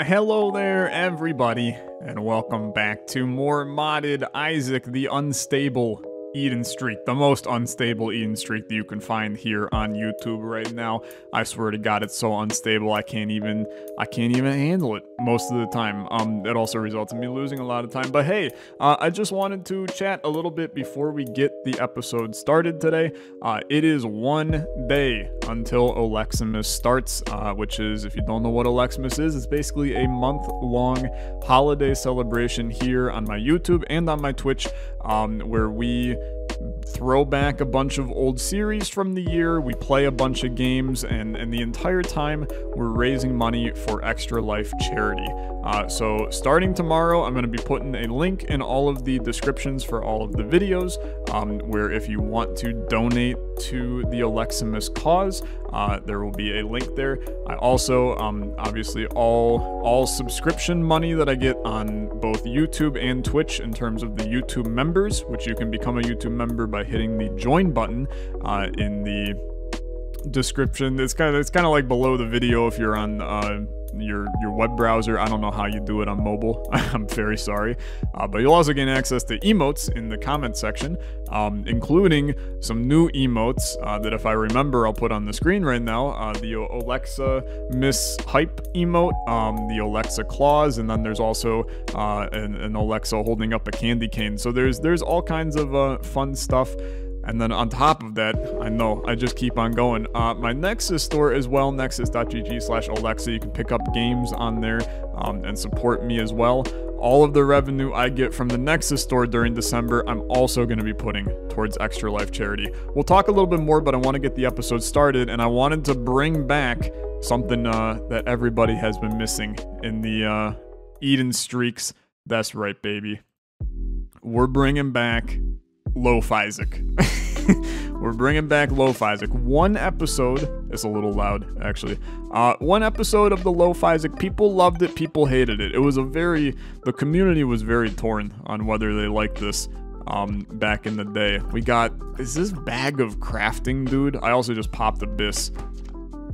Hello there, everybody, and welcome back to more modded Isaac the Unstable Eden Streak, the most unstable Eden Streak that you can find here on YouTube right now. I swear to God, it's so unstable I can't even handle it most of the time. It also results in me losing a lot of time. But hey, I just wanted to chat a little bit before we get the episode started today. It is one day until Olexa starts, which is, if you don't know what Olexa is, it's basically a month-long holiday celebration here on my YouTube and on my Twitch, where we throw back a bunch of old series from the year, we play a bunch of games, and the entire time we're raising money for Extra Life charity. So starting tomorrow, I'm going to be putting a link in all of the descriptions for all of the videos, where if you want to donate to the Oleximus cause, there will be a link there. I also, obviously, all subscription money that I get on both YouTube and Twitch in terms of the YouTube members, which you can become a YouTube member by hitting the join button in the description. It's kind of like below the video if you're on your web browser. I don't know how you do it on mobile. I'm very sorry. But you'll also gain access to emotes in the comment section, including some new emotes that, if I remember, I'll put on the screen right now. The Olexa Miss Hype emote, the Olexa claws, and then there's also an Olexa holding up a candy cane. So there's all kinds of fun stuff. And then on top of that, I know, I just keep on going. My Nexus store as well, nexus.gg/Olexa. You can pick up games on there and support me as well. All of the revenue I get from the Nexus store during December, I'm also going to be putting towards Extra Life charity. We'll talk a little bit more, but I want to get the episode started, and I wanted to bring back something that everybody has been missing in the Eden Streaks. That's right, baby. We're bringing back Loaf Isaac. We're bringing back Loaf Isaac. One episode, it's a little loud actually, one episode of the Loaf Isaac. People loved it, people hated it. The community was very torn on whether they liked this back in the day. We got, is this bag of crafting, dude? I also just popped Abyss.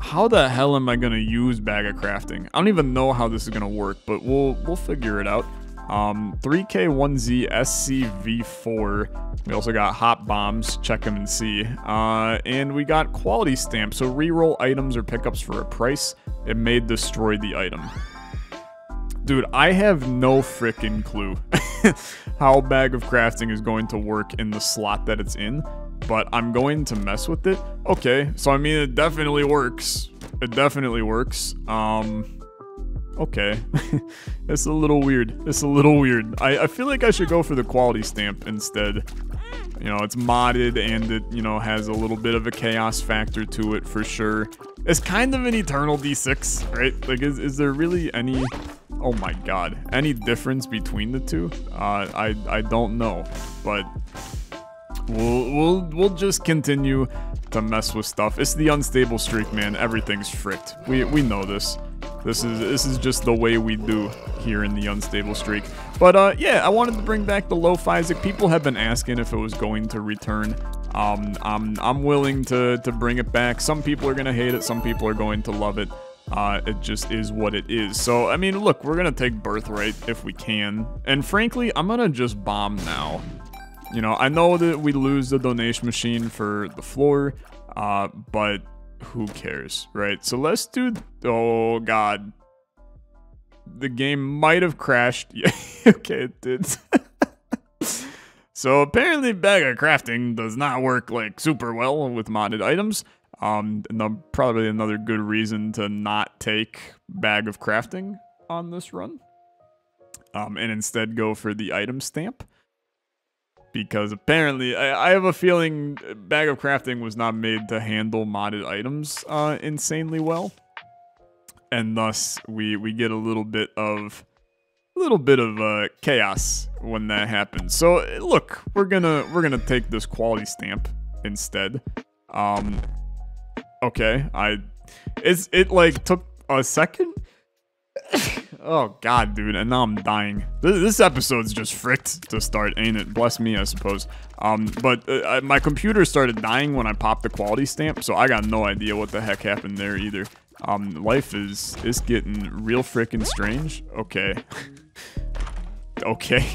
How the hell am I gonna use bag of crafting? I don't even know how this is gonna work, but we'll figure it out. 3K1Z SCV4. We also got hot bombs, check them and see. And we got quality stamps, so reroll items or pickups for a price. It may destroy the item. Dude, I have no freaking clue how bag of crafting is going to work in the slot that it's in, but I'm going to mess with it. Okay, so I mean, it definitely works. It definitely works. Okay. It's a little weird. It's a little weird. I feel like I should go for the quality stamp instead. You know, it's modded and it, you know, has a little bit of a chaos factor to it for sure. It's kind of an eternal D6, right? Like, is there really any, oh my god, any difference between the two? I don't know, but we'll just continue to mess with stuff. It's the unstable streak, man. Everything's fricked. We know this. This is just the way we do here in the unstable streak. But yeah, I wanted to bring back the Loaf Isaac. People have been asking if it was going to return. I'm willing to bring it back. Some people are gonna hate it. Some people are going to love it. It just is what it is. So I mean, look, we're gonna take Birthright if we can. And frankly, I'm gonna just bomb now. You know, I know that we lose the donation machine for the floor, but who cares, right? So let's do, oh god, the game might have crashed. Yeah, okay, it did. So apparently bag of crafting does not work like super well with modded items. And probably another good reason to not take bag of crafting on this run, and instead go for the item stamp. Because apparently, I have a feeling bag of crafting was not made to handle modded items insanely well, and thus we get a little bit of chaos when that happens. So look, we're gonna take this quality stamp instead. Okay, it like took a second. Oh god, dude, and now I'm dying. This episode's just fricked to start, ain't it? Bless me, I suppose. But my computer started dying when I popped the quality stamp, so I got no idea what the heck happened there either. Life is getting real freaking strange. Okay. Okay.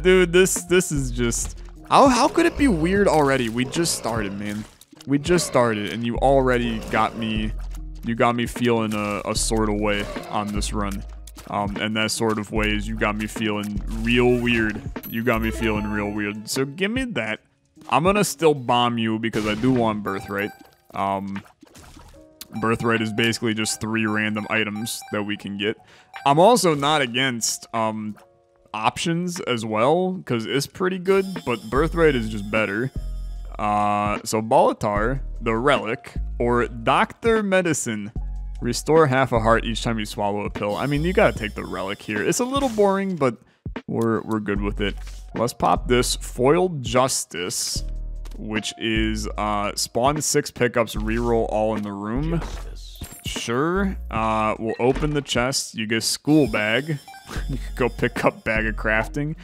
Dude, this is just... How could it be weird already? We just started, man. We just started, and you already got me... You got me feeling a sort of way on this run. And that sort of way is you got me feeling real weird. You got me feeling real weird. So give me that. I'm gonna still bomb you because I do want Birthright. Birthright is basically just 3 random items that we can get. I'm also not against options as well, because it's pretty good, but Birthright is just better. So Volatile, the Relic, or Doctor Medicine. Restore half a heart each time you swallow a pill. I mean, you gotta take the Relic here. It's a little boring, but we're good with it. Let's pop this Foiled Justice, which is spawn 6 pickups, reroll all in the room. Sure. We'll open the chest. You get School Bag. You could go pick up Bag of Crafting.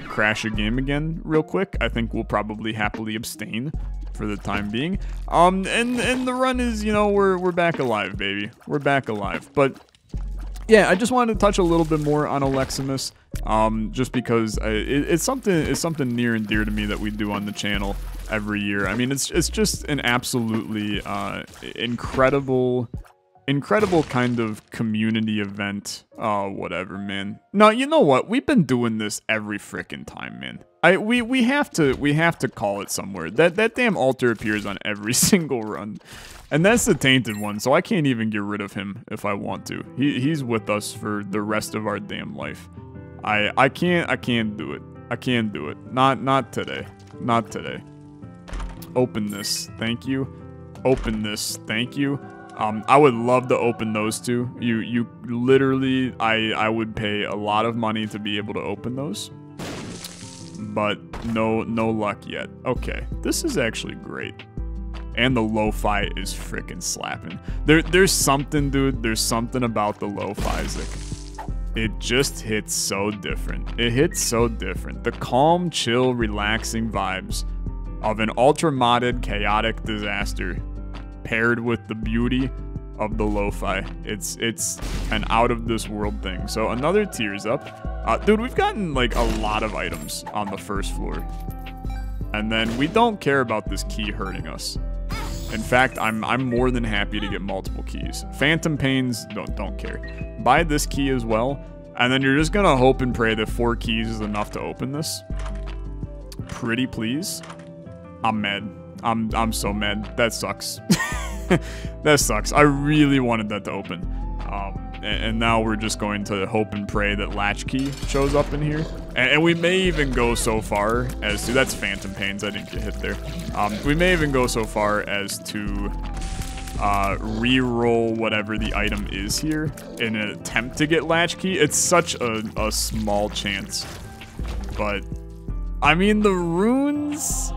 Crash a game again real quick. I think we'll probably happily abstain for the time being. And the run is, you know, we're back alive, baby. We're back alive. But yeah, I just wanted to touch a little bit more on Oleximus, just because it's something near and dear to me that we do on the channel every year. I mean, it's just an absolutely incredible kind of community event. Whatever, man. No, you know what? We've been doing this every frickin' time, man. We have to call it somewhere. That damn altar appears on every single run. And that's the tainted one, so I can't even get rid of him if I want to. He's with us for the rest of our damn life. I can't do it. I can't do it. Not today. Not today. Open this, thank you. Open this, thank you. I would love to open those two. You literally, I would pay a lot of money to be able to open those. But no luck yet. Okay, this is actually great. And the lo-fi is freaking slapping. There's something, dude. There's something about the lo-fi, Isaac. It just hits so different. It hits so different. The calm, chill, relaxing vibes of an ultra-modded, chaotic disaster paired with the beauty of the lo-fi. It's an out-of-this-world thing. So another tears up. Dude, we've gotten like a lot of items on the first floor. And then we don't care about this key hurting us. In fact, I'm more than happy to get multiple keys. Phantom Pains, don't care. Buy this key as well, and then you're just gonna hope and pray that 4 keys is enough to open this. Pretty please. I'm mad. I'm so mad. That sucks. That sucks. I really wanted that to open. And now we're just going to hope and pray that Latchkey shows up in here. And we may even go so far as to... That's Phantom Pains. I didn't get hit there. We may even go so far as to re-roll whatever the item is here in an attempt to get Latchkey. It's such a small chance. But, I mean, the runes...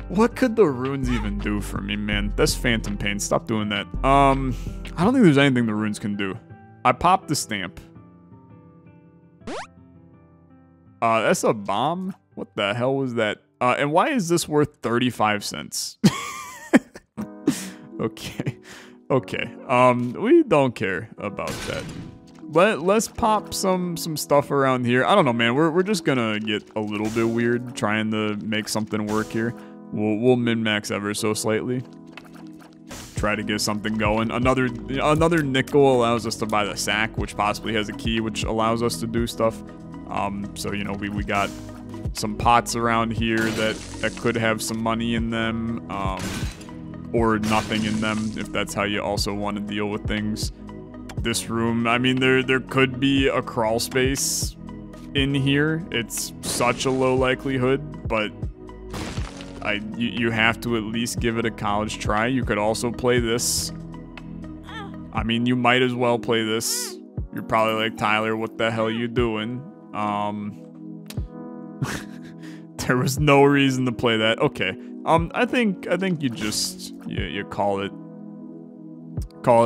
What could the runes even do for me, man? That's Phantom Pain. Stop doing that. I don't think there's anything the runes can do. I popped the stamp. That's a bomb? What the hell was that? And why is this worth 35 cents? Okay. Okay. We don't care about that. Let's pop some stuff around here. I don't know, man. We're just gonna get a little bit weird trying to make something work here. We'll min-max ever so slightly. Try to get something going. Another nickel allows us to buy the sack, which possibly has a key, which allows us to do stuff. So, you know, we got some pots around here that could have some money in them, or nothing in them, if that's how you also want to deal with things. This room, I mean, there could be a crawl space in here. It's such a low likelihood, but you have to at least give it a college try. You could also play this. I mean, you might as well play this. You're probably like, Tyler, what the hell are you doing? There was no reason to play that. Okay. I think you just you call it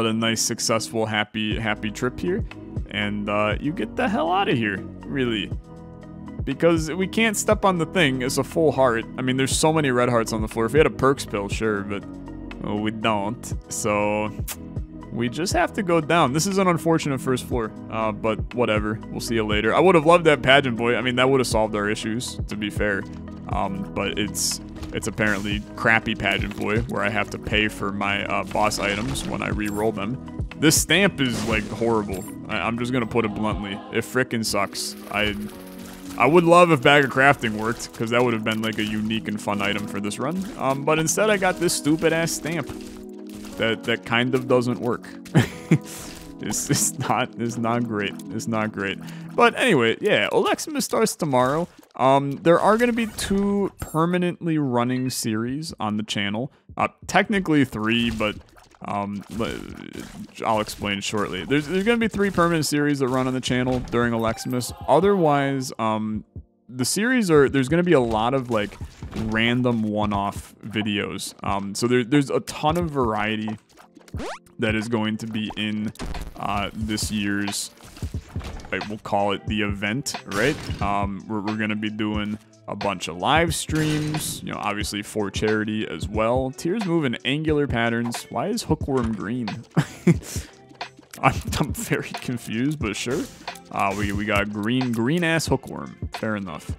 a nice, successful, happy trip here, and you get the hell out of here, really. Because we can't step on the thing. It's a full heart. I mean, there's so many red hearts on the floor. If we had a perks pill, sure, but We don't. So we just have to go down. This is an unfortunate first floor, but whatever. We'll see you later. I would have loved that pageant boy. I mean, that would have solved our issues, to be fair. But it's apparently crappy pageant boy where I have to pay for my boss items when I re-roll them. This stamp is like horrible. I'm just gonna put it bluntly. It frickin' sucks. I would love if Bag of Crafting worked, because that would have been like a unique and fun item for this run. But instead I got this stupid ass stamp that kind of doesn't work. It's not great. It's not great. But anyway, yeah, Olexa starts tomorrow. There are going to be 2 permanently running series on the channel. Technically 3, but I'll explain shortly. There's going to be 3 permanent series that run on the channel during Oleximus. Otherwise, the series there's going to be a lot of like random one-off videos. So there's a ton of variety that is going to be in this year's, we'll call it the event, right? We're going to be doing a bunch of live streams, you know, obviously for charity as well. Tears move in angular patterns. Why is hookworm green? I'm very confused, but sure. We got green ass hookworm. Fair enough.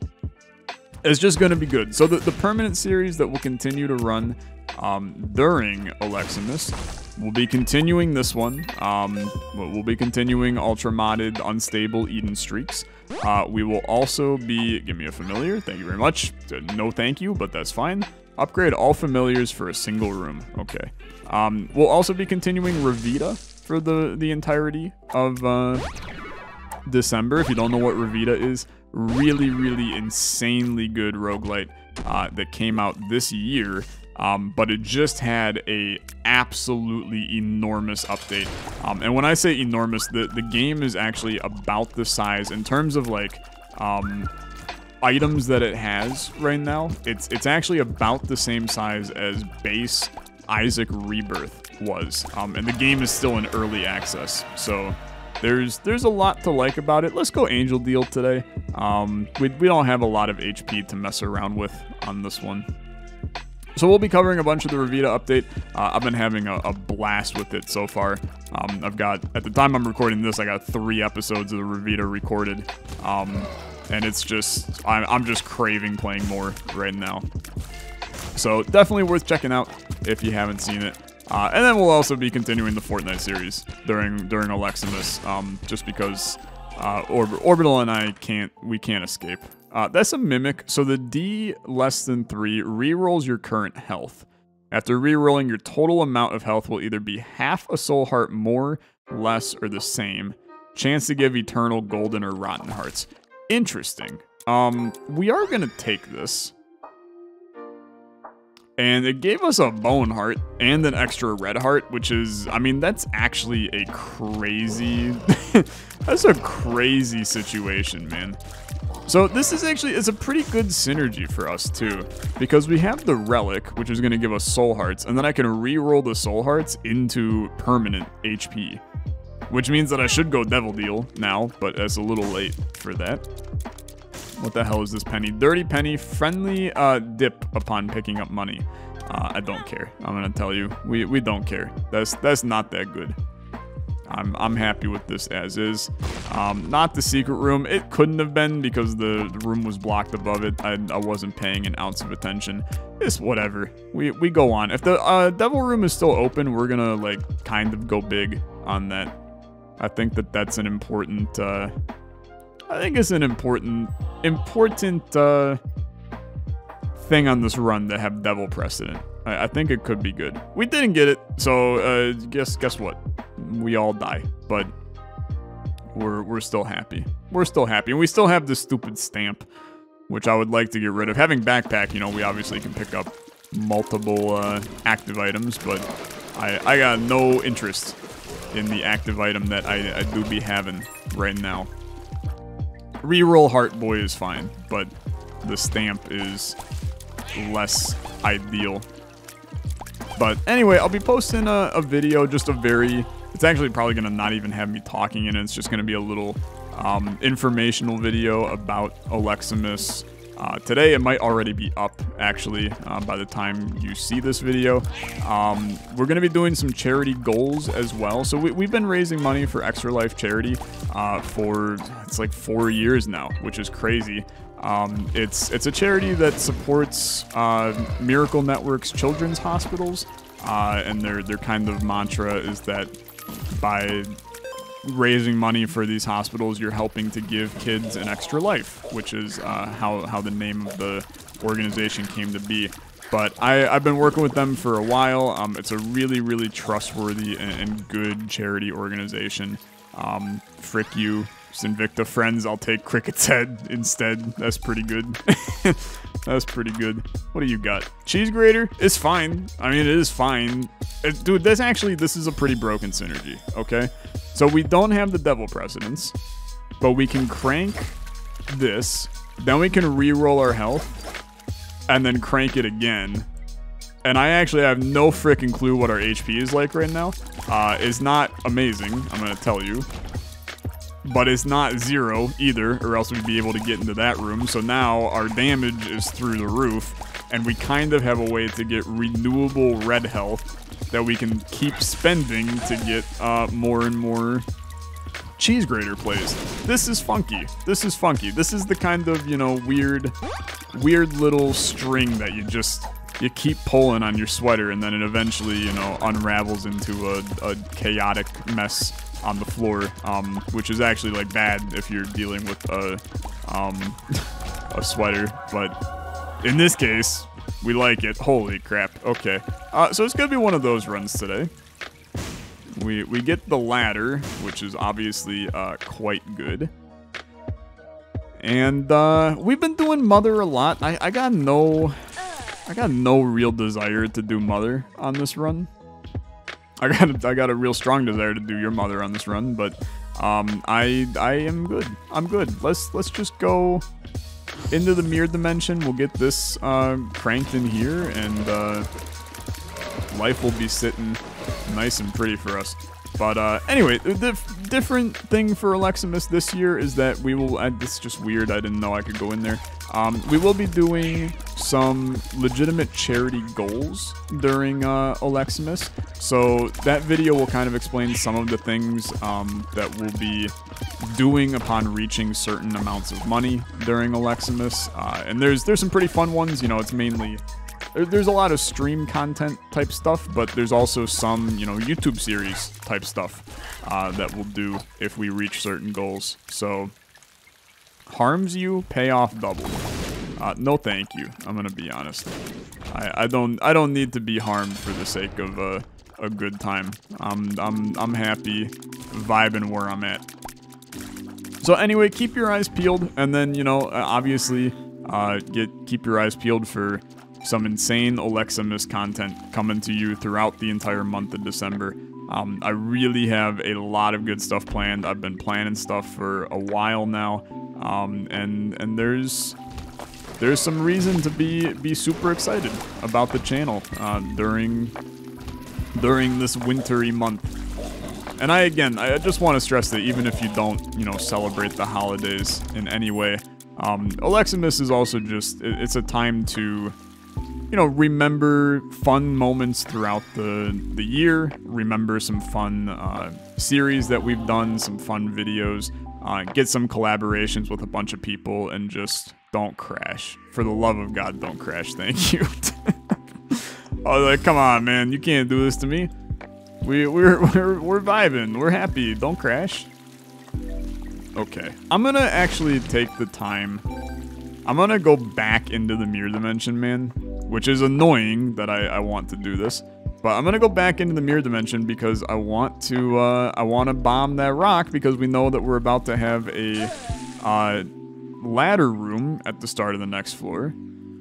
It's just going to be good. So the permanent series that will continue to run during Oleximus, we'll be continuing this one. We'll be continuing ultra modded unstable Eden streaks. We will also be, give me a familiar, thank you very much. No thank you, but that's fine. Upgrade all familiars for a single room. Okay. We'll also be continuing Revita for the entirety of December. If you don't know what Revita is, really insanely good roguelite that came out this year. But it just had a absolutely enormous update. And when I say enormous, the game is actually about the size in terms of like items that it has right now. It's actually about the same size as base Isaac Rebirth was. And the game is still in early access. So there's a lot to like about it. Let's go Angel Deal today. We don't have a lot of HP to mess around with on this one. So we'll be covering a bunch of the Revita update. I've been having a blast with it so far. I've got, at the time I'm recording this, I got 3 episodes of the Revita recorded. And it's just, I'm just craving playing more right now. So definitely worth checking out if you haven't seen it. And then we'll also be continuing the Fortnite series during Oleximus, just because Orbital and I can't escape. That's a mimic, so the D less than 3 rerolls your current health. After rerolling, your total amount of health will either be half a soul heart more, less, or the same. Chance to give eternal, golden, or rotten hearts. Interesting. We are gonna take this. And it gave us a bone heart and an extra red heart, which is, I mean, that's actually a crazy, that's a crazy situation, man. So this is actually, it's a pretty good synergy for us too, because we have the relic, which is going to give us soul hearts, and then I can re-roll the soul hearts into permanent HP, which means that I should go Devil Deal now, but it's a little late for that. What the hell is this penny? Dirty penny, friendly dip upon picking up money. I don't care. I'm gonna tell you, we don't care. That's not that good. I'm happy with this as is. Not the secret room. It couldn't have been because the room was blocked above it. I wasn't paying an ounce of attention. It's whatever. We go on. If the devil room is still open, we're gonna like kind of go big on that. I think that's an important. I think it's an important thing on this run to have devil precedent. I think it could be good. We didn't get it, so guess what? We all die, but we're still happy. We're still happy, and we still have this stupid stamp, which I would like to get rid of. Having backpack, you know, we obviously can pick up multiple active items, but I got no interest in the active item that I do be having right now. Reroll Heart Boy is fine, but the stamp is less ideal. But anyway, I'll be posting a video, just a very... It's actually probably going to not even have me talking in it. It's just going to be a little informational video about Oleximus, Today it might already be up, actually, by the time you see this video. We're going to be doing some charity goals as well. So we've been raising money for Extra Life Charity for, it's like 4 years now, which is crazy. It's a charity that supports Miracle Network's children's hospitals, and their kind of mantra is that by raising money for these hospitals, you're helping to give kids an extra life, which is how the name of the organization came to be. But I've been working with them for a while. It's a really, really trustworthy and good charity organization. Frick you, Invicta friends, I'll take Cricket's head instead. That's pretty good. That's pretty good. What do you got? Cheese grater? It's fine. I mean, it is fine. Dude, this is a pretty broken synergy, okay? So we don't have the devil precedence, but we can crank this, then we can re-roll our health, and then crank it again. And I actually have no freaking clue what our HP is like right now. It's not amazing, I'm gonna tell you. But it's not 0 either, or else we'd be able to get into that room. So now our damage is through the roof, and we kind of have a way to get renewable red health that we can keep spending to get more and more cheese grater plays. This is funky. This is funky. This is the kind of, you know, weird little string that you keep pulling on your sweater, and then it eventually, you know, unravels into a chaotic mess on the floor, which is actually like bad if you're dealing with a sweater, but in this case, we like it. Holy crap. Okay. So it's gonna be one of those runs today. We get the ladder, which is obviously quite good. And we've been doing Mother a lot. I got no real desire to do Mother on this run. I got a real strong desire to do your Mother on this run, but I am good. I'm good. Let's just go into the mirror dimension. We'll get this cranked in here, and life will be sitting nice and pretty for us. But anyway, the different thing for Oleximus this year is that we will, this is just weird, I didn't know I could go in there. We will be doing some legitimate charity goals during Oleximus. So that video will kind of explain some of the things that we'll be doing upon reaching certain amounts of money during Oleximus. And there's some pretty fun ones, you know, it's mainly... There's a lot of stream content type stuff, but there's also some, you know, YouTube series type stuff that we'll do if we reach certain goals. So, harms you, payoff double. No, thank you. I'm gonna be honest. I don't need to be harmed for the sake of a good time. I'm happy vibing where I'm at. So anyway, keep your eyes peeled, and then, you know, obviously keep your eyes peeled for some insane Oleximus content coming to you throughout the entire month of December. I really have a lot of good stuff planned. I've been planning stuff for a while now, and there's some reason to be super excited about the channel during this wintry month. And I just want to stress that even if you don't, you know, celebrate the holidays in any way, Oleximus is also just, it's a time to, you know, remember fun moments throughout the year, remember some fun series that we've done, some fun videos, get some collaborations with a bunch of people, and just don't crash. For the love of God, don't crash, thank you. Oh, like, come on, man, you can't do this to me. We're vibing, we're happy, don't crash. Okay, I'm gonna actually take the time. I'm gonna go back into the mirror dimension, man, which is annoying that I want to do this, but I'm gonna go back into the mirror dimension because I want to bomb that rock, because we know that we're about to have a ladder room at the start of the next floor,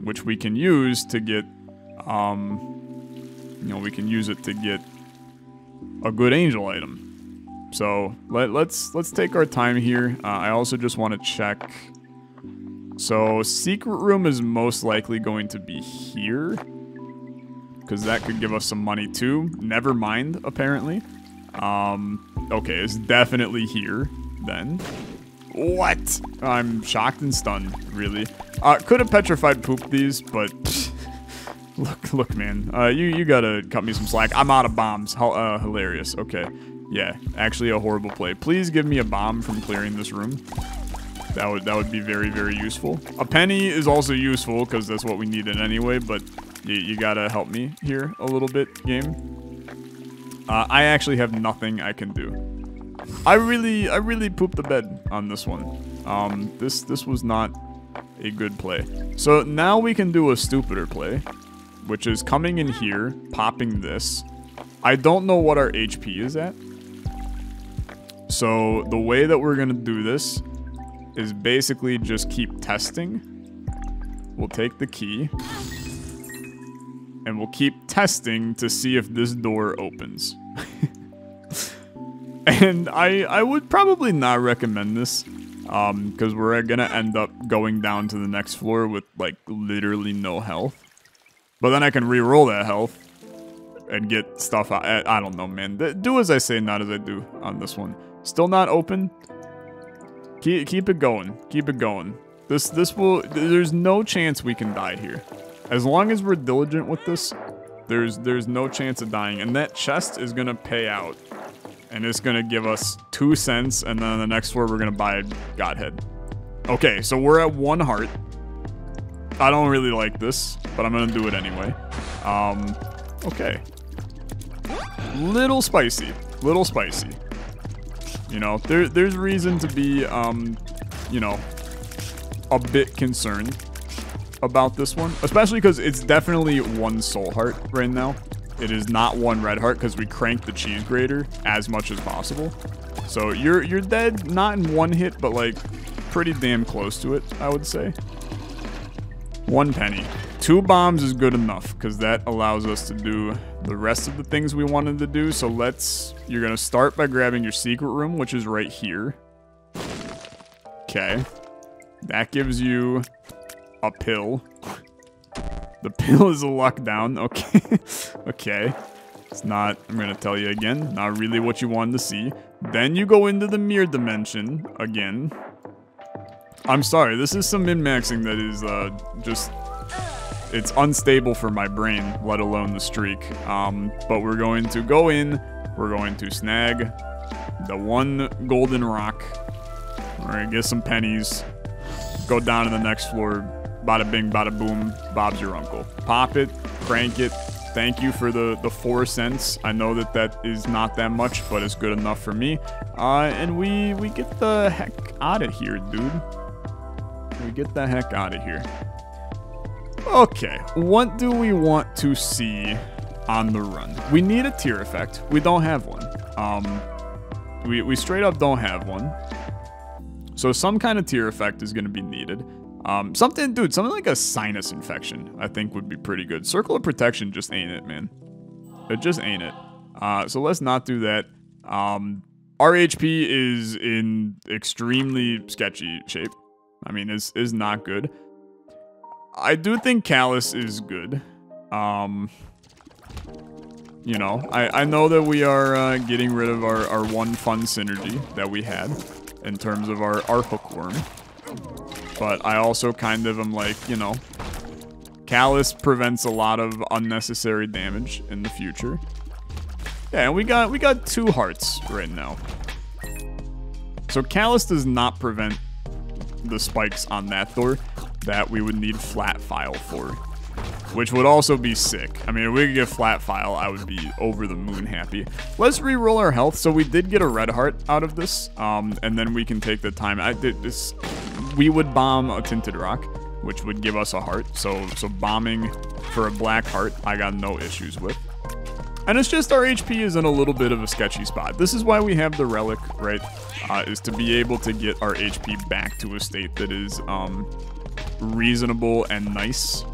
which we can use to get, you know, we can use it to get a good angel item. So let's take our time here. I also just want to check. So secret room is most likely going to be here, because that could give us some money too. Never mind, apparently. Okay, it's definitely here then. What? I'm shocked and stunned, really. Could have petrified pooped these, but look, man. You gotta cut me some slack. I'm out of bombs. How hilarious. Okay. Yeah, actually a horrible play. Please give me a bomb from clearing this room. That would be very, very useful. A penny is also useful because that's what we needed anyway, but you gotta help me here a little bit, game. I actually have nothing I can do. I really pooped the bed on this one. This was not a good play. So now we can do a stupider play, which is coming in here, popping this. I don't know what our HP is at. So the way that we're gonna do this is basically just keep testing. We'll take the key. And we'll keep testing to see if this door opens. And I would probably not recommend this. Because we're gonna end up going down to the next floor with, like, literally no health. But then I can re-roll that health and get stuff out. I don't know, man. Do as I say, not as I do on this one. Still not open. Keep it going. Keep it going. This will... There's no chance we can die here. As long as we're diligent with this, there's no chance of dying. And that chest is gonna pay out. And it's gonna give us 2 cents, and then on the next floor we're gonna buy a Godhead. Okay, so we're at 1 heart. I don't really like this, but I'm gonna do it anyway. Okay. Little spicy. Little spicy. You know, there's reason to be, you know, a bit concerned about this one. Especially because it's definitely 1 soul heart right now. It is not 1 red heart because we cranked the cheese grater as much as possible. So you're dead, not in 1 hit, but like pretty damn close to it, I would say. 1 penny. 2 bombs is good enough because that allows us to do the rest of the things we wanted to do. So you're gonna start by grabbing your secret room, which is right here. Okay. That gives you a pill. The pill is a luck down. Okay. Okay. It's not, I'm going to tell you again, not really what you wanted to see. Then you go into the mirror dimension again. I'm sorry, this is some min-maxing that is just, it's unstable for my brain, let alone the streak. But we're going to go in, we're going to snag the 1 golden rock. We're going to get some pennies, go down to the next floor. Bada bing, bada boom, Bob's your uncle. Pop it, crank it. Thank you for the 4 cents. I know that is not that much, but it's good enough for me. And we get the heck out of here, dude. We get the heck out of here. Okay, what do we want to see on the run? We need a tier effect. We don't have one. We straight up don't have one. So some kind of tier effect is going to be needed. Something like a sinus infection, I think would be pretty good. Circle of Protection just ain't it, man. It just ain't it. So let's not do that. Our HP is in extremely sketchy shape. I mean, is not good. I do think Callus is good. You know, I know that we are getting rid of our 1 fun synergy that we had in terms of our hookworm. But I also kind of am like, you know, Callus prevents a lot of unnecessary damage in the future. Yeah, and we got 2 hearts right now. So Callus does not prevent the spikes on that door that we would need flat file for, which would also be sick. I mean, if we could get flat file, I would be over the moon happy. Let's re-roll our health. So we did get a red heart out of this, and then we can take the time. We would bomb a tinted rock, which would give us a heart. So bombing for a black heart, I got no issues with. And it's just our HP is in a little bit of a sketchy spot. This is why we have the relic, right? Is to be able to get our HP back to a state that is reasonable and nice.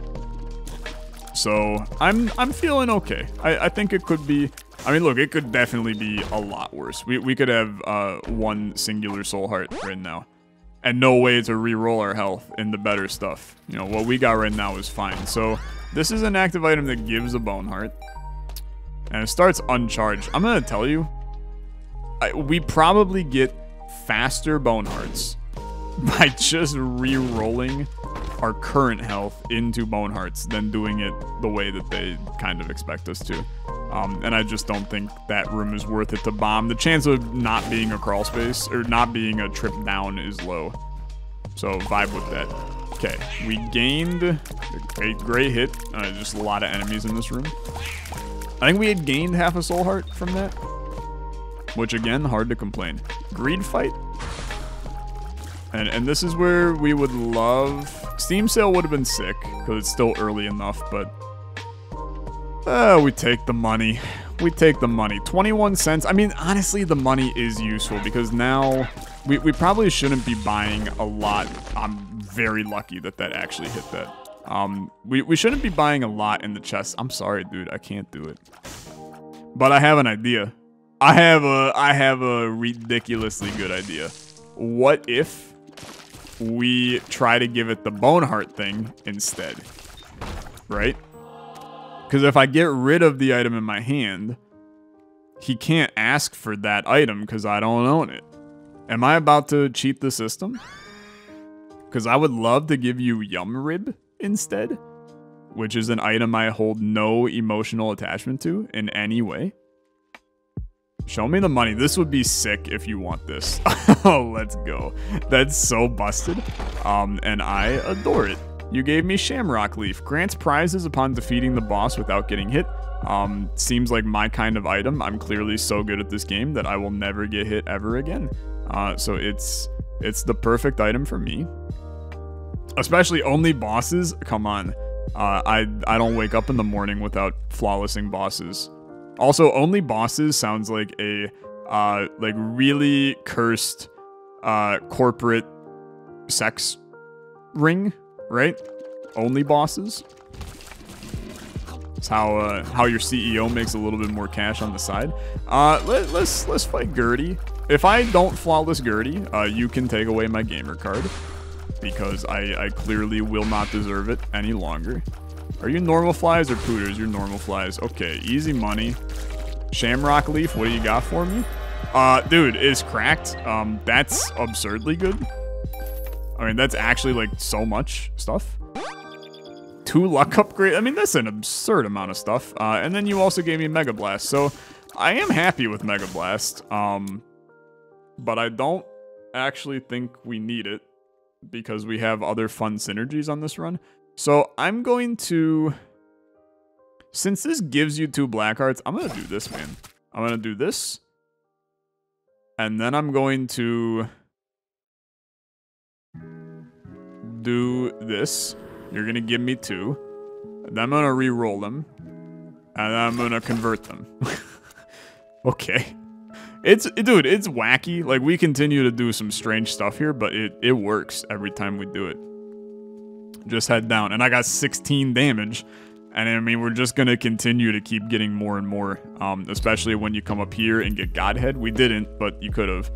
So I'm feeling okay. I think it could be. I mean, look, it could definitely be a lot worse. We could have 1 singular soul heart right now. And no way to re-roll our health in the better stuff. You know, what we got right now is fine. So, this is an active item that gives a bone heart. And it starts uncharged. I'm going to tell you, we probably get faster bone hearts by just re-rolling our current health into bone hearts than doing it the way that they kind of expect us to. And I just don't think that room is worth it to bomb. The chance of not being a crawl space or not being a trip down is low. So vibe with that. Okay, we gained a great hit. Just a lot of enemies in this room. I think we had gained half a soul heart from that, which again, hard to complain. Greed fight. And this is where we would love... Steam sale would have been sick, because it's still early enough, but... we take the money. We take the money. 21 cents. I mean, honestly, the money is useful, because now... We probably shouldn't be buying a lot. I'm very lucky that that actually hit that. We shouldn't be buying a lot in the chest. I'm sorry, dude. I can't do it. But I have an idea. I have a ridiculously good idea. What if... we try to give it the bone heart thing instead, right? Because if I get rid of the item in my hand, he can't ask for that item because I don't own it. Am I about to cheat the system? Because I would love to give you Yum Rib instead, which is an item I hold no emotional attachment to in any way. Show me the money. This would be sick if you want this. Oh, let's go. That's so busted. And I adore it. You gave me Shamrock Leaf. Grants prizes upon defeating the boss without getting hit. Seems like my kind of item. I'm clearly so good at this game that I will never get hit ever again. So it's the perfect item for me. Especially only bosses. Come on. I don't wake up in the morning without flawlessing bosses. Also, only bosses sounds like a like really cursed corporate sex ring, right? Only bosses. It's how your CEO makes a little bit more cash on the side. Let's fight Gertie. If I don't flawless Gertie, you can take away my gamer card because I clearly will not deserve it any longer. Are you normal flies or pooters? You're normal flies. Okay, easy money. Shamrock Leaf, what do you got for me? Dude, it's cracked. That's absurdly good. I mean, that's actually like so much stuff. 2 luck upgrade. I mean, that's an absurd amount of stuff. And then you also gave me Mega Blast. So I am happy with Mega Blast. But I don't actually think we need it because we have other fun synergies on this run. So I'm going to, since this gives you 2 black hearts, I'm going to do this, man. I'm going to do this. And then I'm going to do this. You're going to give me 2. And then I'm going to re-roll them. And then I'm going to convert them. Okay. Dude, it's wacky. Like, we continue to do some strange stuff here, but it works every time we do it. Just head down. And I got 16 damage. And I mean, we're just going to continue to keep getting more and more. Especially when you come up here and get Godhead. We didn't, but you could have.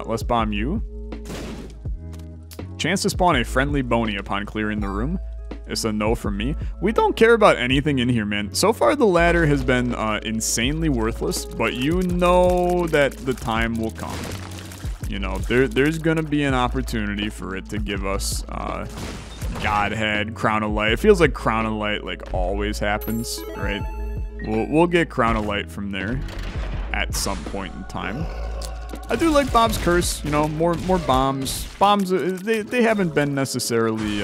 Let's bomb you. Chance to spawn a friendly Boney upon clearing the room. It's a no from me. We don't care about anything in here, man. So far, the ladder has been insanely worthless. But you know that the time will come. You know, there's going to be an opportunity for it to give us... Godhead, Crown of Light. It feels like Crown of Light like always happens, right? We'll get Crown of Light from there at some point in time. I do like Bob's Curse, you know, more bombs. Bombs, they haven't been necessarily,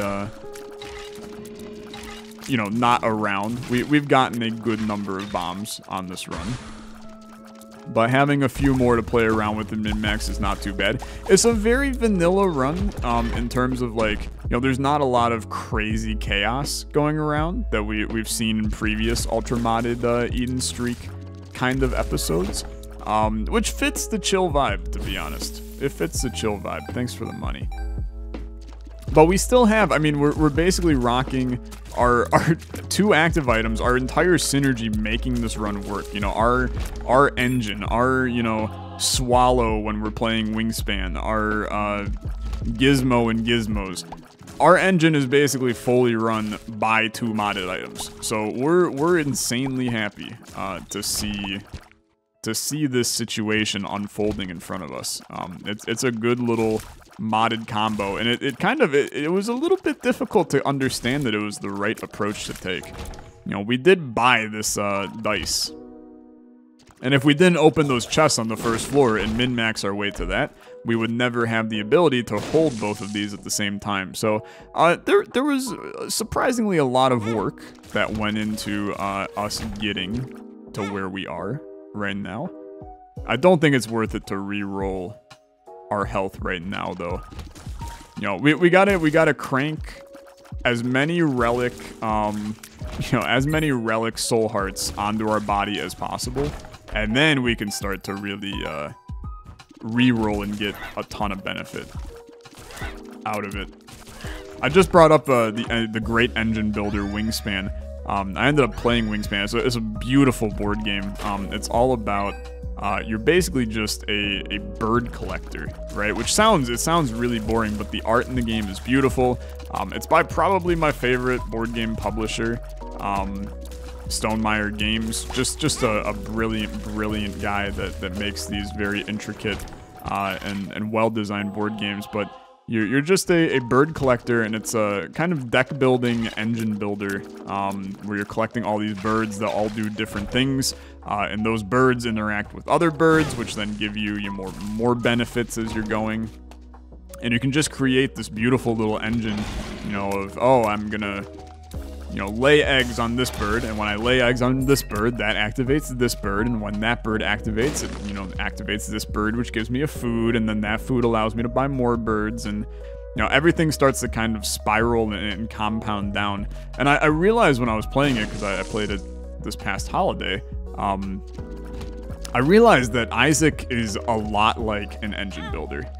you know, not around. We've gotten a good number of bombs on this run. But having a few more to play around with in min-max is not too bad. It's a very vanilla run in terms of, like, you know, there's not a lot of crazy chaos going around that we've seen in previous ultra-modded Eden Streak kind of episodes, which fits the chill vibe, to be honest. It fits the chill vibe. Thanks for the money. But we still have, I mean, we're basically rocking our 2 active items, our entire synergy making this run work. You know, our engine, our, you know, swallow when we're playing Wingspan, our gizmo and gizmos. Our engine is basically fully run by 2 modded items. So we're insanely happy to see this situation unfolding in front of us. It's a good little modded combo, and it was a little bit difficult to understand that it was the right approach to take. You know, we did buy this dice, and if we didn't open those chests on the first floor and min-max our way to that, we would never have the ability to hold both of these at the same time. So there was surprisingly a lot of work that went into us getting to where we are right now. I don't think it's worth it to re-roll our health right now, though. You know, we gotta crank as many relic, as many relic soul hearts onto our body as possible, and then we can start to really re-roll and get a ton of benefit out of it. I just brought up the Great Engine Builder Wingspan. I ended up playing Wingspan. So it's a beautiful board game. It's all about you're basically just a bird collector, right? Which sounds really boring, but the art in the game is beautiful. It's by probably my favorite board game publisher, Stonemaier Games. Just a brilliant guy that makes these very intricate and well-designed board games. But you're just a bird collector, and it's a kind of deck building engine builder, where you're collecting all these birds that all do different things, and those birds interact with other birds, which then give you more benefits as you're going. And you can just create this beautiful little engine, you know, of, oh, I'm gonna, you know, lay eggs on this bird, and when I lay eggs on this bird, that activates this bird, and when that bird activates, it, you know, activates this bird, which gives me a food, and then that food allows me to buy more birds, and, you know, everything starts to kind of spiral and compound down. And I realized when I was playing it, because I played it this past holiday, I realized that Isaac is a lot like an engine builder.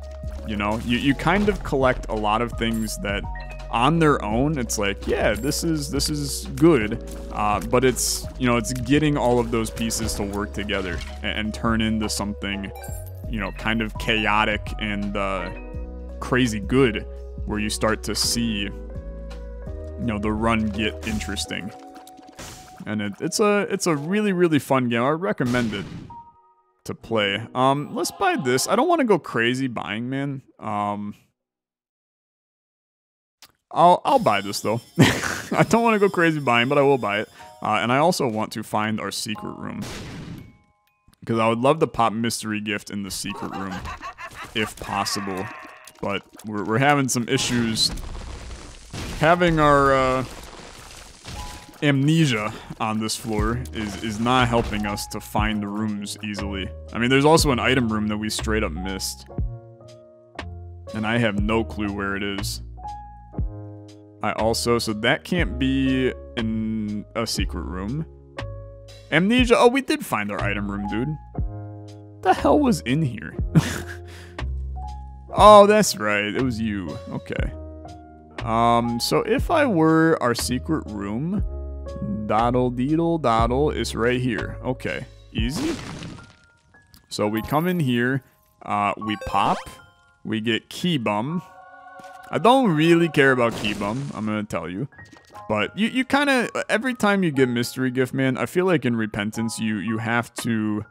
You know, you kind of collect a lot of things that on their own, it's like, yeah, this is good, but it's, you know, it's getting all of those pieces to work together and turn into something, you know, kind of chaotic and crazy good, where you start to see, you know, the run get interesting. And it's a really fun game. I recommend it to play. Let's buy this. I don't want to go crazy buying, man. I'll buy this though. I don't want to go crazy buying, but I will buy it. And I also want to find our secret room, because I would love to pop mystery gift in the secret room if possible. But we're having some issues. Having our amnesia on this floor is not helping us to find the rooms easily. I mean, there's also an item room that we straight up missed, and I have no clue where it is. So that can't be in a secret room. Amnesia, oh, we did find our item room, dude. What the hell was in here? Oh, that's right, it was you, okay. So if I were our secret room, doddle, it's right here. Okay, easy. So we come in here, we pop, we get key bum. I don't really care about key bum, I'm gonna tell you. But you kind of, every time you get mystery gift, man, I feel like in Repentance, you have to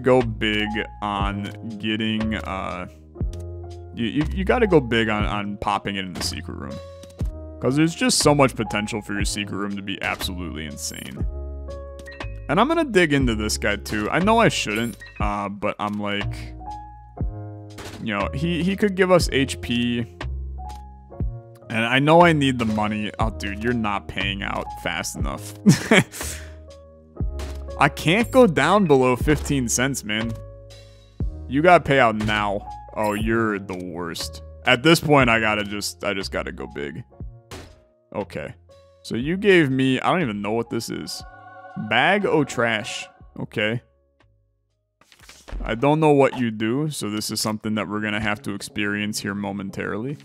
go big on getting, you gotta go big on popping it in the secret room. Because there's just so much potential for your secret room to be absolutely insane. And I'm gonna dig into this guy too. I know I shouldn't, but I'm like, you know, he could give us HP. And I know I need the money. Oh, dude, you're not paying out fast enough. I can't go down below 15 cents, man. You gotta pay out now. Oh, you're the worst. At this point, I just gotta go big. Okay. So you gave me, I don't even know what this is. Bag o' trash. Okay. I don't know what you do, so this is something that we're gonna have to experience here momentarily.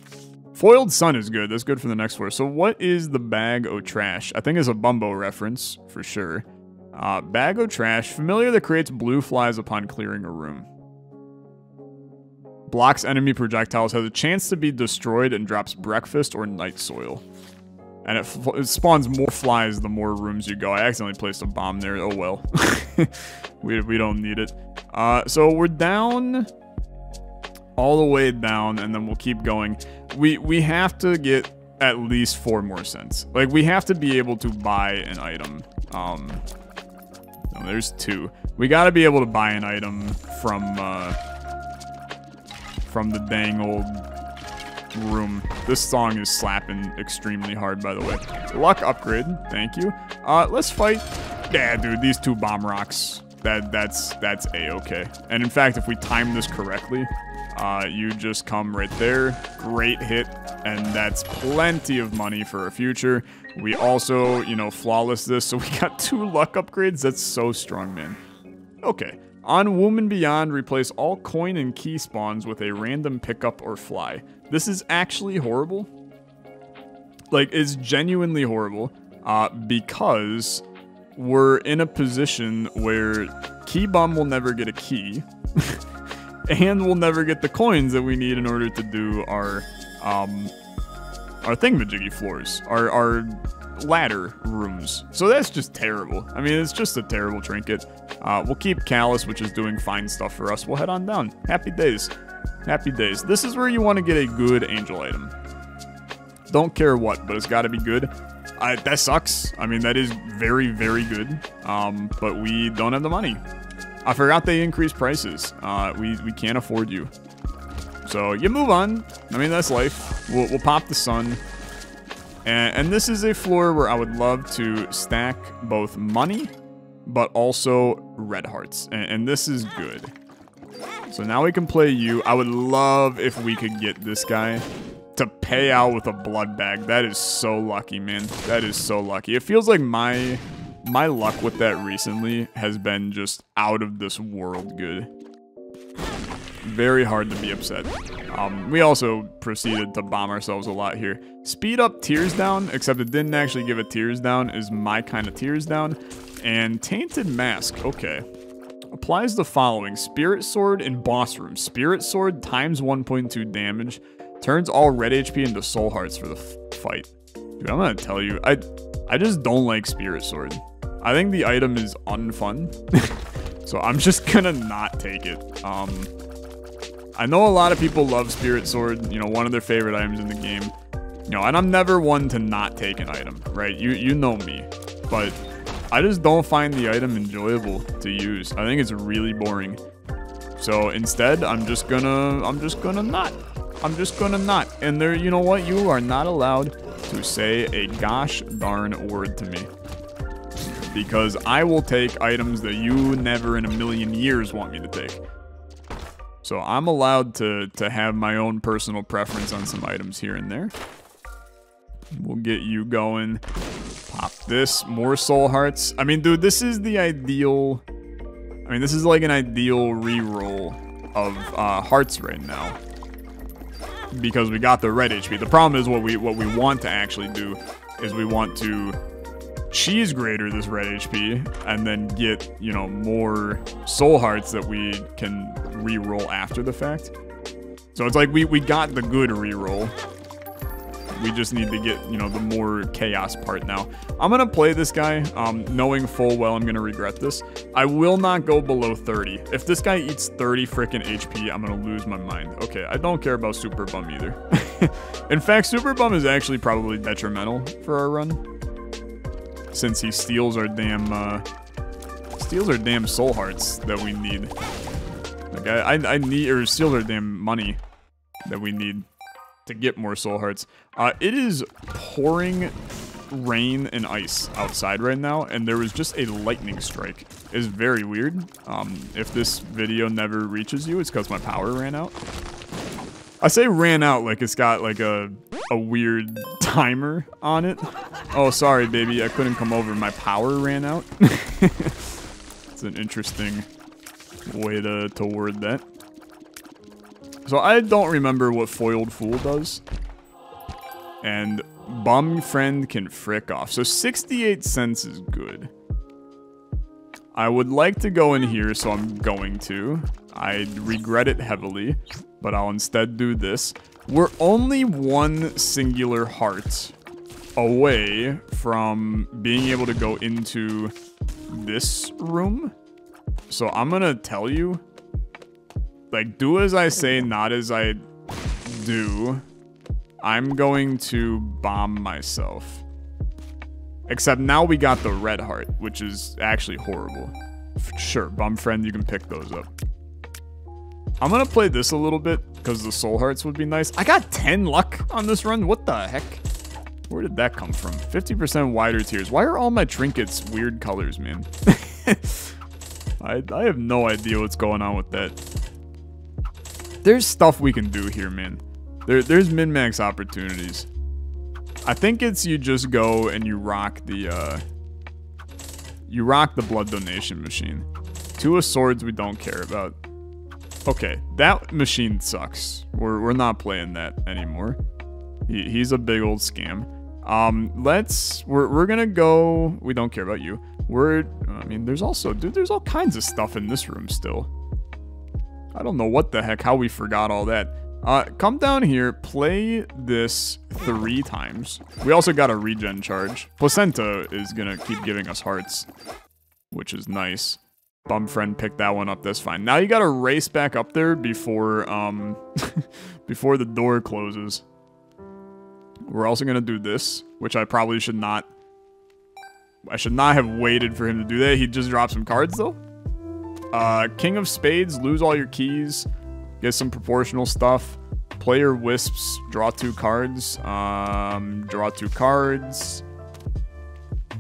Foiled Sun is good. That's good for the next floor. So what is the bag o' trash? I think it's a Bumbo reference, for sure. Bag o' trash. Familiar that creates blue flies upon clearing a room. Blocks enemy projectiles. Has a chance to be destroyed and drops breakfast or night soil. And it spawns more flies the more rooms you go. I accidentally placed a bomb there. Oh well. we don't need it. So we're down all the way down, and then we'll keep going. We have to get at least 4 more cents. Like, we have to be able to buy an item. No, there's 2. We got to be able to buy an item from the dang old room. This song is slapping extremely hard, by the way. Luck upgrade, thank you. Let's fight. Yeah, dude, these 2 bomb rocks. That's a-okay. And in fact, if we time this correctly, you just come right there. Great hit, and that's plenty of money for our future. We also, you know, flawless this, so we got 2 luck upgrades. That's so strong, man. Okay. On Womb and Beyond, replace all coin and key spawns with a random pickup or fly. This is actually horrible. Like, it's genuinely horrible, because we're in a position where Key Bum will never get a key, and we'll never get the coins that we need in order to do our thingamajiggy floors, our ladder rooms. So that's just terrible. I mean, it's just a terrible trinket. We'll keep Callus, which is doing fine stuff for us. We'll head on down. Happy days. Happy days. This is where you want to get a good angel item. Don't care what, but it's got to be good. That sucks. I mean, that is very, very good. But we don't have the money. I forgot they increased prices. We can't afford you. So you move on. I mean, that's life. We'll pop the sun. And this is a floor where I would love to stack both money, but also red hearts. And this is good. So now we can play you. I would love if we could get this guy to pay out with a blood bag. That is so lucky, man. That is so lucky. It feels like my luck with that recently has been just out of this world good. Very hard to be upset. We also proceeded to bomb ourselves a lot here. Speed up tears down, except it didn't actually give a tears down, is my kind of tears down. And tainted mask, okay. Applies the following: Spirit Sword in boss room. Spirit Sword times 1.2 damage. Turns all red HP into soul hearts for the fight. Dude, I'm gonna tell you, I just don't like Spirit Sword. I think the item is unfun. So I'm just gonna not take it. I know a lot of people love Spirit Sword, you know, one of their favorite items in the game. You know, and I'm never one to not take an item, right? You know me. But I just don't find the item enjoyable to use. I think it's really boring. So instead, I'm just gonna not. I'm just gonna not. And there, you know what? You are not allowed to say a gosh darn word to me. Because I will take items that you never in a million years want me to take. So I'm allowed to have my own personal preference on some items here and there. We'll get you going. Pop this. More soul hearts. I mean, dude, this is the ideal... I mean, this is like an ideal reroll of hearts right now. Because we got the red HP. The problem is what we want to actually do is we want to cheese grater this red HP and then get, you know, more soul hearts that we can reroll after the fact. So it's like we got the good reroll. We just need to get, you know, the more chaos part now. I'm gonna play this guy, knowing full well I'm gonna regret this. I will not go below 30. If this guy eats 30 freaking HP, I'm gonna lose my mind. Okay, I don't care about Super Bum either. In fact, Super Bum is actually probably detrimental for our run, since he steals our damn soul hearts that we need. Like I need, or steals our damn money that we need to get more soul hearts. It is pouring rain and ice outside right now, and there was just a lightning strike. It's very weird. If this video never reaches you, it's because my power ran out. I say ran out like it's got like a weird timer on it. Oh, sorry, baby, I couldn't come over. My power ran out. It's an interesting way to word that. So I don't remember what Foiled Fool does. And Bum Friend can frick off. So 68 cents is good. I would like to go in here, so I'm going to. I regret it heavily, but I'll instead do this. We're only one singular heart away from being able to go into this room. So I'm gonna tell you, like, do as I say, not as I do. I'm going to bomb myself. Except now we got the red heart, which is actually horrible. Sure, bum friend, you can pick those up. I'm gonna play this a little bit, because the soul hearts would be nice. I got 10 luck on this run, what the heck? Where did that come from? 50% wider tiers. Why are all my trinkets weird colors, man? I have no idea what's going on with that. There's stuff we can do here, man. There's min-max opportunities. I think it's you just go and you rock the blood donation machine. 2 of swords we don't care about. Okay, that machine sucks. We're not playing that anymore. He's a big old scam. We're gonna go. We don't care about you. I mean, there's also, dude, there's all kinds of stuff in this room still. I don't know what the heck, how we forgot all that. Come down here, play this 3 times. We also got a regen charge. Placenta is gonna keep giving us hearts, which is nice. Bum friend picked that one up, that's fine. Now you gotta race back up there before, before the door closes. We're also gonna do this, which I probably should not. I should not have waited for him to do that. He just dropped some cards, though. King of Spades, lose all your keys. Get some proportional stuff. Player Wisps, draw 2 cards. Draw 2 cards.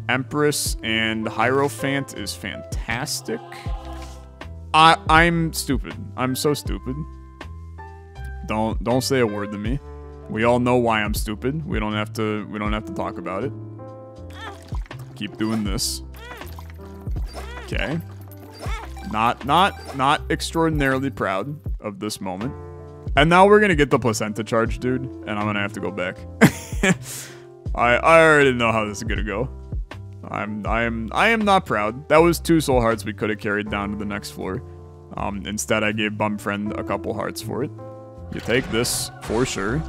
Empress and Hierophant is fantastic. I'm stupid. I'm so stupid. Don't say a word to me. We all know why I'm stupid. We don't have to talk about it. Keep doing this. Okay. Not extraordinarily proud of this moment. And now we're gonna get the placenta charge, dude, and I'm gonna have to go back. I already know how this is gonna go. I am not proud. That was 2 soul hearts we could have carried down to the next floor. Instead I gave bum friend a couple hearts for it. You take this for sure.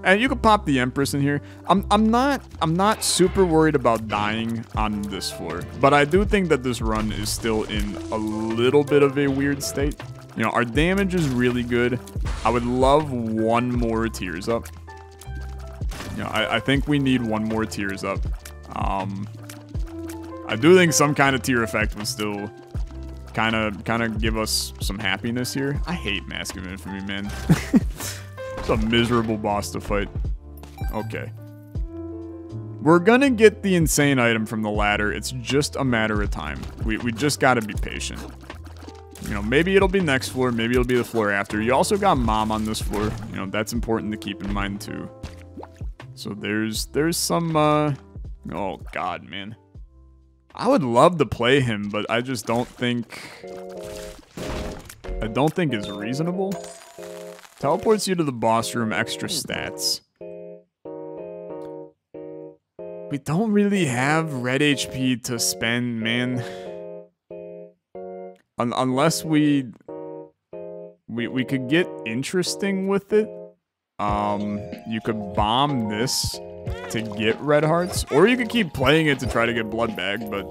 And you could pop the Empress in here. I'm not super worried about dying on this floor, but I do think that this run is still in a little bit of a weird state. You know, our damage is really good. I would love 1 more tears up. You know, I think we need 1 more tears up. I do think some kind of tier effect would still kind of give us some happiness here. I hate Mask of Infamy, man. It's a miserable boss to fight. Okay. We're gonna get the insane item from the ladder. It's just a matter of time. We just gotta be patient. You know, maybe it'll be next floor, maybe it'll be the floor after. You also got Mom on this floor. You know, that's important to keep in mind too. So there's some, oh god, man. I would love to play him, but I just don't think it's reasonable. Teleports you to the boss room, extra stats. We don't really have red HP to spend, man. Unless we could get interesting with it. You could bomb this to get red hearts, or you could keep playing it to try to get blood bag, but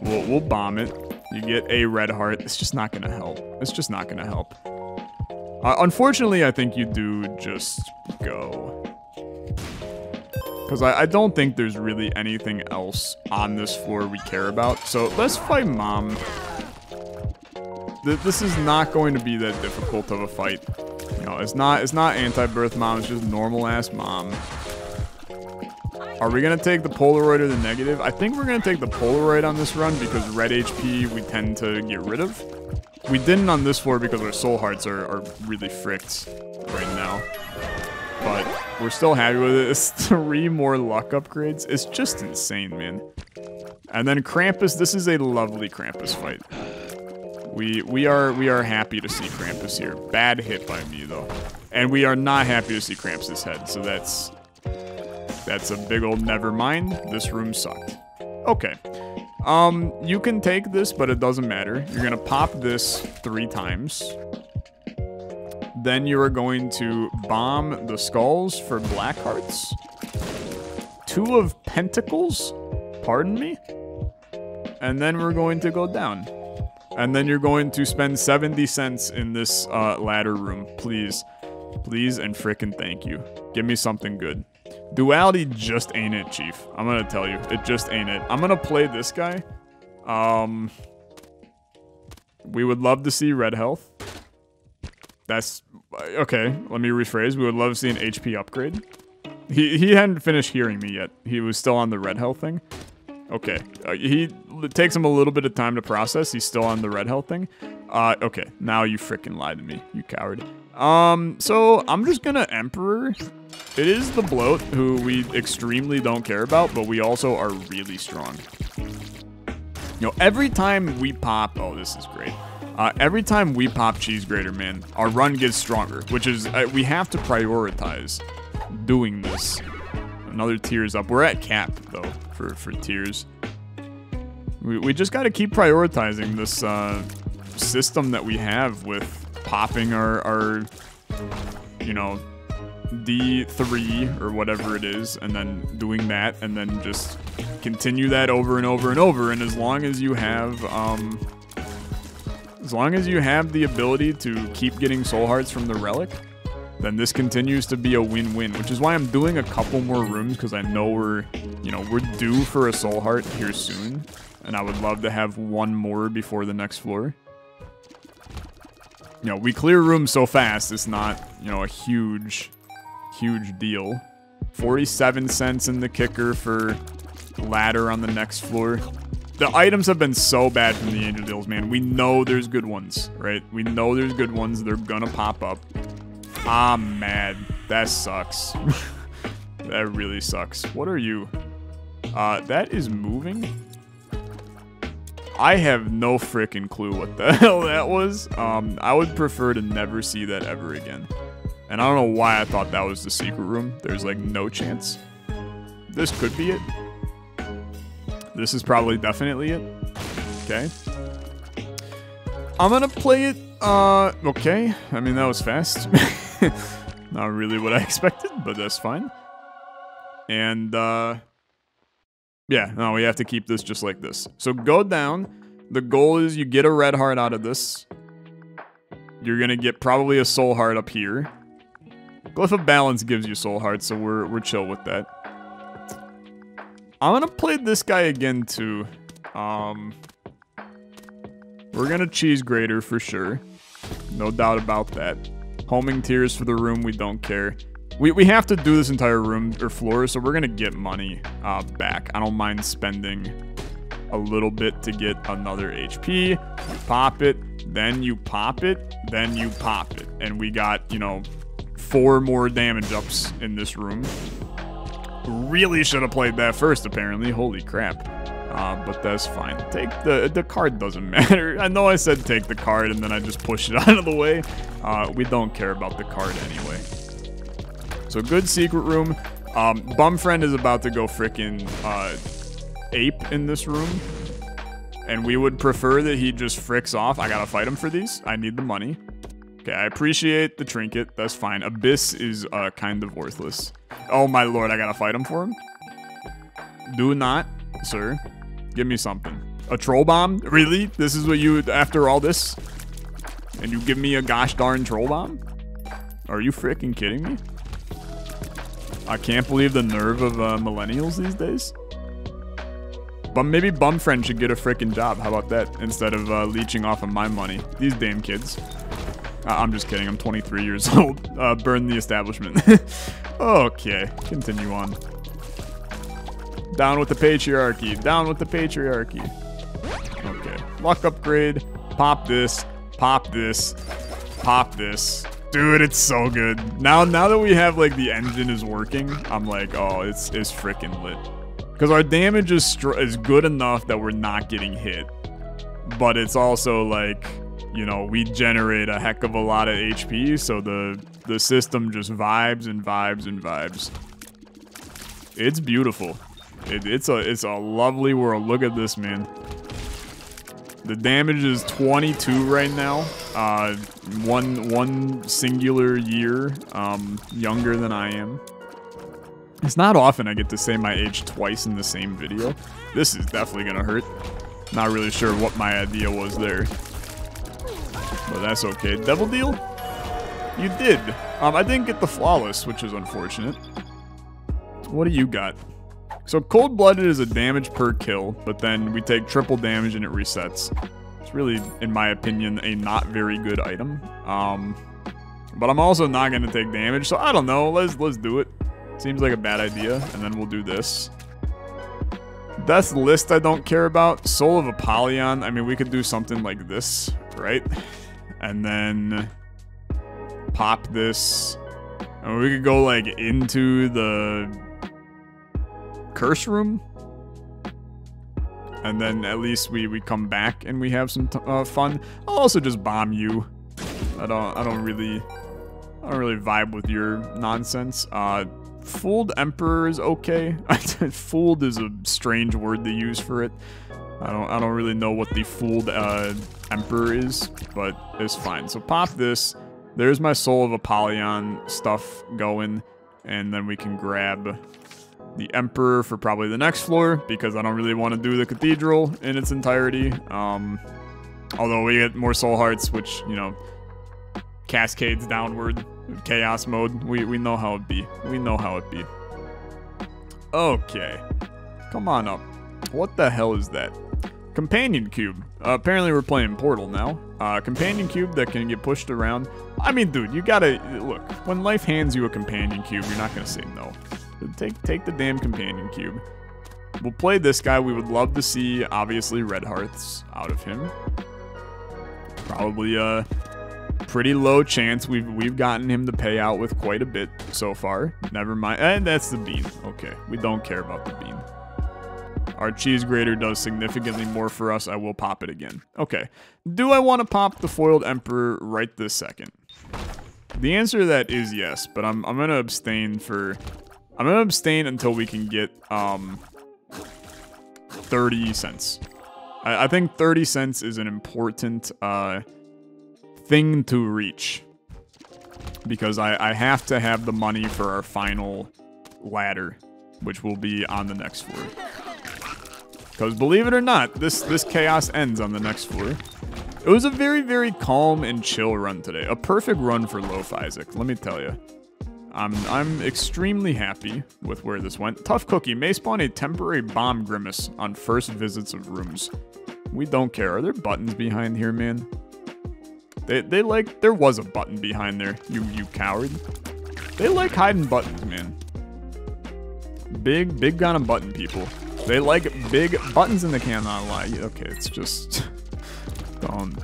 we'll bomb it. You get a red heart. It's just not gonna help. It's just not gonna help. Unfortunately, I think you do just go. Because I don't think there's really anything else on this floor we care about. So let's fight Mom. This is not going to be that difficult of a fight. You know, it's not anti-birth Mom, it's just normal-ass Mom. Are we going to take the Polaroid or the negative? I think we're going to take the Polaroid on this run because red HP we tend to get rid of. We didn't on this floor because our soul hearts are really fricked right now. But we're still happy with it. It's 3 more luck upgrades. It's just insane, man. And then Krampus, this is a lovely Krampus fight. We are happy to see Krampus here. Bad hit by me though. And we are not happy to see Krampus' head, so that's a big old never mind. This room sucked. Okay. You can take this, but it doesn't matter. You're gonna pop this 3 times. Then you are going to bomb the skulls for black hearts. 2 of pentacles, pardon me. And then we're going to go down. And then you're going to spend 70 cents in this ladder room. Please. Please and frickin' thank you. Give me something good. Duality just ain't it, Chief. I'm gonna tell you. It just ain't it. I'm gonna play this guy. We would love to see red health. That's... Okay, let me rephrase. We would love to see an HP upgrade. He hadn't finished hearing me yet. He was still on the red health thing. Okay. It takes him a little bit of time to process. He's still on the red health thing. Okay. Now you frickin' lied to me, you coward. So I'm just gonna Emperor. It is the bloat, who we extremely don't care about, but we also are really strong. You know, every time we pop... Oh, this is great. Every time we pop Cheese Grater, man, our run gets stronger, which is... we have to prioritize doing this. Another tiers up. We're at cap, though, for tiers. We just got to keep prioritizing this system that we have with popping our you know, D3 or whatever it is, and then doing that, and then just continue that over and over and over. And as long as you have the ability to keep getting soul hearts from the relic, then this continues to be a win-win, which is why I'm doing a couple more rooms, because I know we're due for a soul heart here soon, and I would love to have one more before the next floor. You know, we clear rooms so fast, it's not, you know, a huge deal. 47 cents in the kicker for ladder on the next floor. The items have been so bad from the Angel Deals, man. We know there's good ones, right? We know there's good ones. They're gonna pop up. I'm mad. That sucks. That really sucks. What are you? That is moving? I have no frickin' clue what the hell that was. I would prefer to never see that ever again. And I don't know why I thought that was the secret room. There's like no chance. This could be it. This is probably definitely it. Okay. I'm gonna play it, okay. I mean, that was fast. Not really what I expected, but that's fine. And, yeah, no, we have to keep this just like this. So go down. The goal is you get a red heart out of this. You're gonna get probably a soul heart up here. Glyph of Balance gives you soul hearts, so we're chill with that. I'm gonna play this guy again too. We're gonna Cheese Grater for sure. No doubt about that. Homing tiers for the room, we don't care. We have to do this entire room or floor, so we're gonna get money back. I don't mind spending a little bit to get another HP. You pop it, then you pop it, then you pop it. And we got, you know, 4 more damage ups in this room. Really should have played that first, apparently. Holy crap. But that's fine. Take the card doesn't matter. I know I said take the card and then I just pushed it out of the way. We don't care about the card anyway. So good secret room. Bumfriend is about to go frickin' ape in this room. And we would prefer that he just fricks off. I gotta fight him for these. I need the money. Okay, I appreciate the trinket. That's fine. Abyss is kind of worthless. Oh my lord, I gotta fight him for him? Do not, sir. Give me something. A troll bomb? Really? This is what you, after all this? And you give me a gosh darn troll bomb? Are you freaking kidding me? I can't believe the nerve of millennials these days. But maybe Bumfriend should get a freaking job. How about that? Instead of leeching off of my money. These damn kids. I'm just kidding. I'm 23 years old. Burn the establishment. Okay. Continue on. Down with the patriarchy. Down with the patriarchy. Okay. Luck upgrade. Pop this. Pop this. Pop this. Dude, it's so good. Now that we have, like, the engine is working, I'm like, oh, it's freaking lit. Because our damage is good enough that we're not getting hit. But it's also, like, you know, we generate a heck of a lot of HP, so the system just vibes and vibes and vibes. It's beautiful. It's a lovely world. Look at this, man. The damage is 22 right now. One singular year younger than I am. It's not often I get to say my age twice in the same video. This is definitely gonna hurt. Not really sure what my idea was there. But that's okay. Devil deal? You did. I didn't get the flawless, which is unfortunate. What do you got? So cold-blooded is a damage per kill, but then we take triple damage and it resets. It's really, in my opinion, a not very good item. But I'm also not going to take damage, so I don't know. Let's do it. Seems like a bad idea, and then we'll do this. Death's List I don't care about. Soul of Apollyon, I mean, we could do something like this, right? And then pop this. And we could go, like, into the curse room. And then at least we come back and we have some fun. I'll also just bomb you. I don't really vibe with your nonsense. Fooled Emperor is okay. Fooled is a strange word to use for it. I don't really know what the Fooled Emperor is, but it's fine. So pop this. There's my Soul of Apollyon stuff going, and then we can grab the Emperor for probably the next floor, because I don't really want to do the Cathedral in its entirety. Although we get more Soul Hearts, which, you know, cascades downward. Chaos mode. We know how it be. We know how it be. Okay. Come on up. What the hell is that? Companion Cube. Apparently we're playing Portal now. Companion Cube that can get pushed around. I mean, dude, you gotta... Look, when life hands you a Companion Cube, you're not gonna say no. Take the damn Companion Cube. We'll play this guy. We would love to see, obviously, Red Hearts out of him. Probably, pretty low chance we've gotten him to pay out with quite a bit so far. Never mind. And that's the bean. Okay, we don't care about the bean. Our cheese grater does significantly more for us. I will pop it again. Okay. Do I want to pop the foiled Emperor right this second? The answer to that is yes, but I'm gonna abstain for... I'm gonna abstain until we can get 30 cents. I think 30 cents is an important thing to reach, because I have to have the money for our final ladder, which will be on the next floor. Because believe it or not, this chaos ends on the next floor. It was a very, very calm and chill run today. A perfect run for Loaf Isaac, let me tell you. I'm extremely happy with where this went. Tough Cookie may spawn a temporary bomb grimace on first visits of rooms. We don't care. Are there buttons behind here, man? They like... There was a button behind there, you coward. They like hiding buttons, man. Big gun and button people. They like big buttons and they cannot lie. Okay, it's just... Don't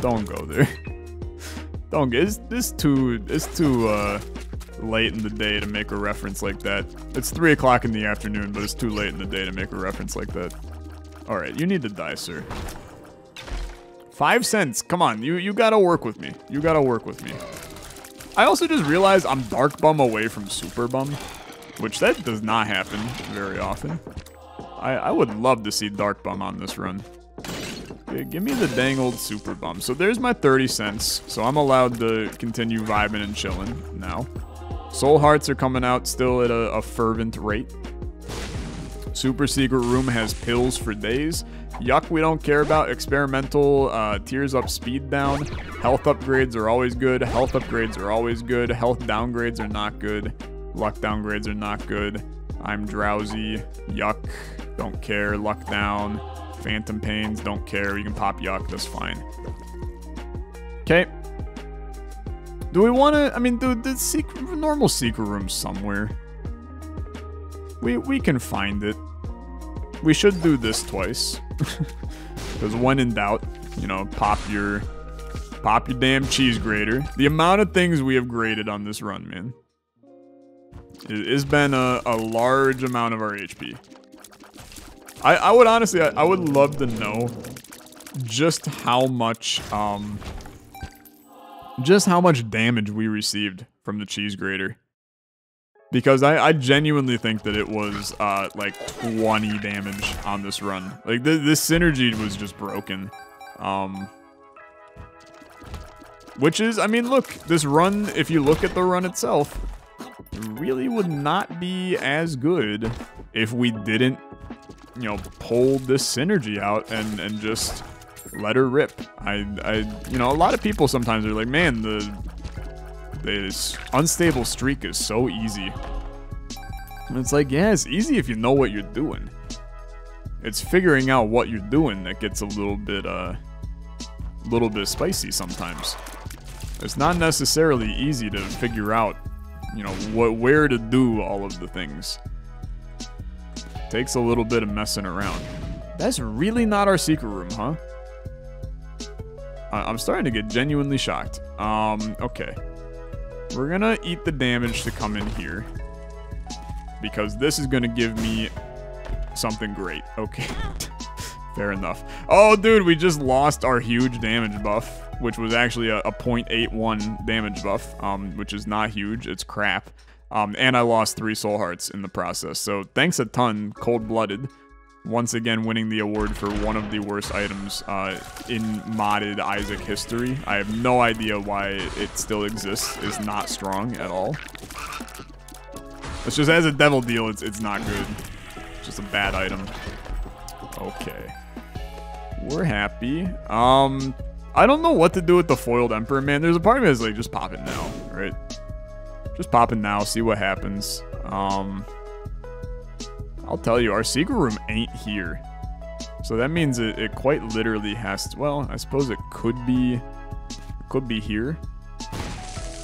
go there. Don't get... It's too late in the day to make a reference like that. It's 3 o'clock in the afternoon, but it's too late in the day to make a reference like that. Alright, you need to die, sir. 5 cents. Come on, you gotta work with me. You gotta work with me. I also just realized I'm Dark Bum away from Super Bum, which that does not happen very often. I would love to see Dark Bum on this run. Okay, give me the dang old Super Bum. So there's my 30 cents, so I'm allowed to continue vibing and chilling now. Soul Hearts are coming out still at a fervent rate. Super Secret Room has pills for days. Yuck, we don't care about. Experimental, tears up, speed down. Health upgrades are always good. Health upgrades are always good. Health downgrades are not good. Luck downgrades are not good. I'm drowsy. Yuck, don't care. Luck down. Phantom Pains, don't care. You can pop Yuck, that's fine. Okay. Do we want to... I mean, dude, the normal secret room somewhere. We can find it. We should do this twice. Because when in doubt, you know, pop your damn cheese grater. The amount of things we have graded on this run, man. It's been a large amount of our HP. I would honestly, I would love to know just how much damage we received from the cheese grater. Because I genuinely think that it was, like, 20 damage on this run. Like, this synergy was just broken. Which is, I mean, look, this run, if you look at the run itself, really would not be as good if we didn't you know, pull this synergy out and just let her rip. You know, a lot of people sometimes are like, man, this unstable streak is so easy. And it's like, yeah, it's easy if you know what you're doing. It's figuring out what you're doing that gets a little bit spicy sometimes. It's not necessarily easy to figure out, you know, where to do all of the things. Takes a little bit of messing around. That's really not our secret room, huh? I'm starting to get genuinely shocked. Okay. We're gonna eat the damage to come in here, because this is gonna give me something great. Okay. Fair enough. Oh, dude, we just lost our huge damage buff, which was actually a 0.81 damage buff, which is not huge. It's crap. And I lost 3 soul hearts in the process. So thanks a ton, Cold-Blooded. Once again, winning the award for one of the worst items in modded Isaac history. I have no idea why it still exists. It's not strong at all. It's just, as a devil deal, it's not good. It's just a bad item. Okay. We're happy. I don't know what to do with the foiled Emperor, man. There's a part of me that's like, just pop it now, right? Just pop it now, see what happens. I'll tell you, our secret room ain't here. So that means it quite literally has to, well, I suppose it could be here.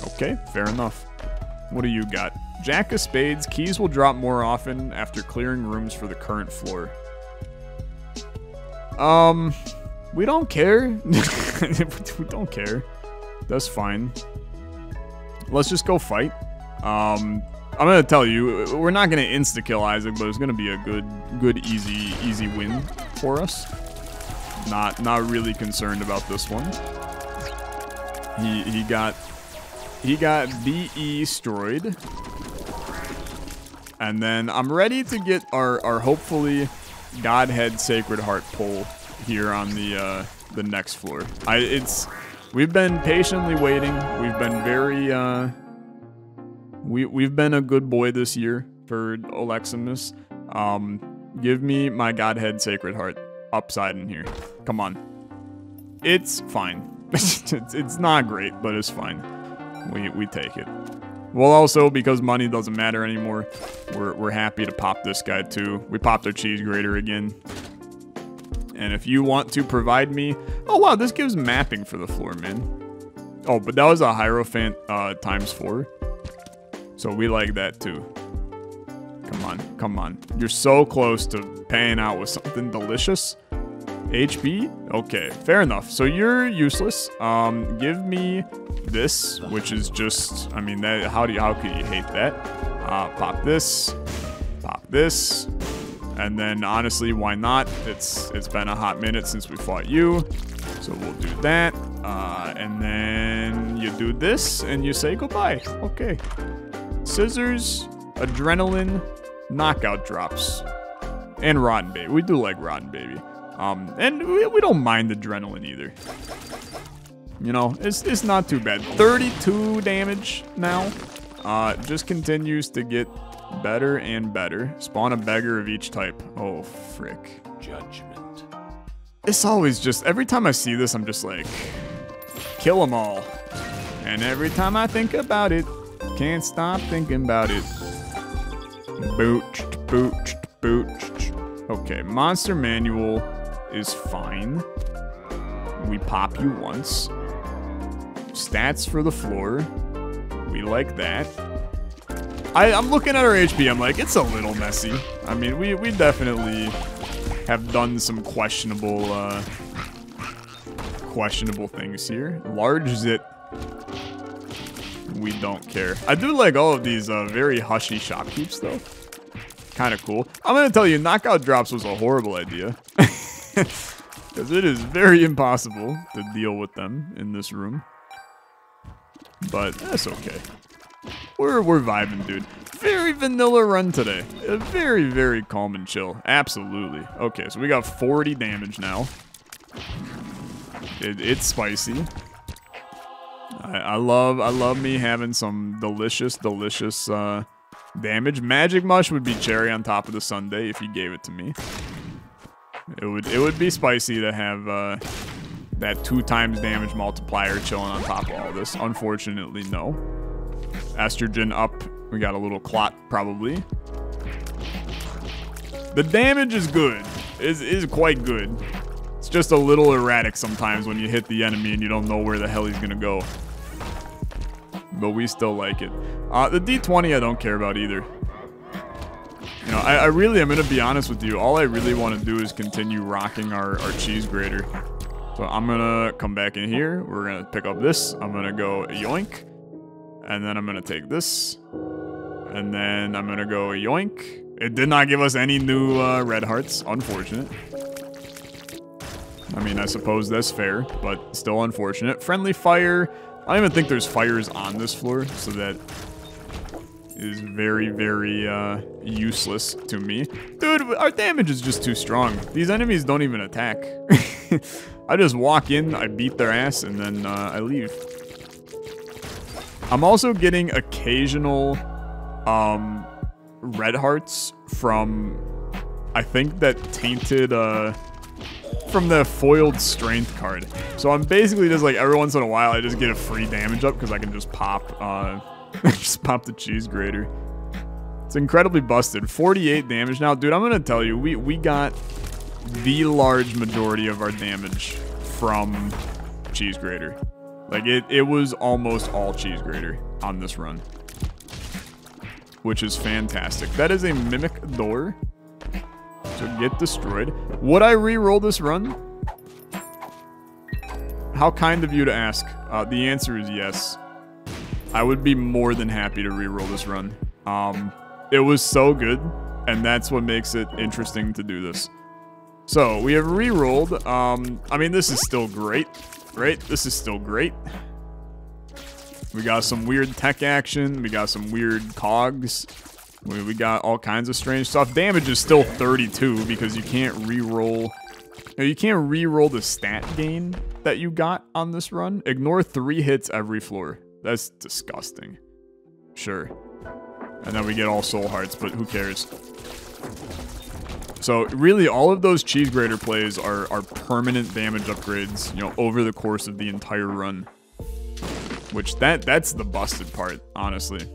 Okay, fair enough. What do you got? Jack of Spades, keys will drop more often after clearing rooms for the current floor. We don't care. We don't care. That's fine. Let's just go fight. I'm gonna tell you, we're not gonna insta-kill Isaac, but it's gonna be a good, easy win for us. Not really concerned about this one. He got BE-stroyed. And then I'm ready to get our hopefully Godhead Sacred Heart pull here on the next floor. We've been patiently waiting. We've been very we've been a good boy this year for Oleximus. Give me my Godhead Sacred Heart upside in here. Come on. It's fine. it's not great, but it's fine. We take it. Well, also, because money doesn't matter anymore, we're happy to pop this guy too. We popped our cheese grater again. And if you want to provide me... Oh, wow, this gives mapping for the floor, man. Oh, but that was a Hierophant ×4. So we like that too. Come on. You're so close to paying out with something delicious. HP? Okay, fair enough. So you're useless. Give me this, which is just, I mean, that, how could you hate that? Pop this, and then honestly, why not? It's been a hot minute since we fought you, so we'll do that. And then you do this, and you say goodbye. Okay. Scissors, adrenaline, knockout drops, and Rotten Baby. We do like Rotten Baby. And we don't mind adrenaline either. You know, it's not too bad. 32 damage now. Just continues to get better and better. Spawn a beggar of each type. Oh, frick. Judgment. It's always just, every time I see this, I'm just like, kill them all. And every time I think about it, can't stop thinking about it. Booched. Okay, Monster Manual is fine. We pop you once. Stats for the floor. We like that. I'm looking at our HP, I'm like, it's a little messy. I mean, we definitely have done some questionable things here. Large Zit. We don't care. I do like all of these very hushy shopkeeps, though. Kind of cool. I'm going to tell you, knockout drops was a horrible idea. Because it is very impossible to deal with them in this room. But that's okay. We're vibing, dude. Very vanilla run today. Very, very calm and chill. Absolutely. Okay, so we got 40 damage now. It's spicy. I love me having some delicious damage. Magic Mush would be cherry on top of the sundae if you gave it to me. It would be spicy to have that 2 times damage multiplier chilling on top of all this. Unfortunately, no. Estrogen up. We got a little clot, probably. The damage is good. Is quite good. It's just a little erratic sometimes when you hit the enemy and you don't know where the hell he's gonna go. But we still like it. The D20 I don't care about either. You know, I really am gonna be honest with you. All I really want to do is continue rocking our cheese grater. So I'm gonna come back in here. We're gonna pick up this. I'm gonna go yoink. And then I'm gonna take this. And then I'm gonna go yoink. It did not give us any new red hearts. Unfortunate. I mean, I suppose that's fair, but still unfortunate. Friendly fire. I don't even think there's fires on this floor, so that is very, very useless to me. Dude, our damage is just too strong. These enemies don't even attack. I just walk in, I beat their ass, and then I leave. I'm also getting occasional red hearts from, I think, that tainted, from the foiled strength card. So I'm basically just like, every once in a while, I just get a free damage up because I can just pop, just pop the cheese grater. It's incredibly busted. 48 damage now. Dude, I'm going to tell you, we got the large majority of our damage from cheese grater. Like, it was almost all cheese grater on this run, which is fantastic. That is a mimic door. So get destroyed. Would I re-roll this run? How kind of you to ask. The answer is yes. I would be more than happy to re-roll this run. It was so good, and that's what makes it interesting to do this. So, we have re-rolled. I mean, this is still great, right? This is still great. We got some weird tech action. We got some weird cogs. We got all kinds of strange stuff. Damage is still 32 because you can't re-roll. You can't re-roll the stat gain that you got on this run. Ignore 3 hits every floor. That's disgusting. Sure. And then we get all soul hearts, but who cares? So really, all of those cheese grater plays are permanent damage upgrades, you know, over the course of the entire run. Which that's the busted part, honestly.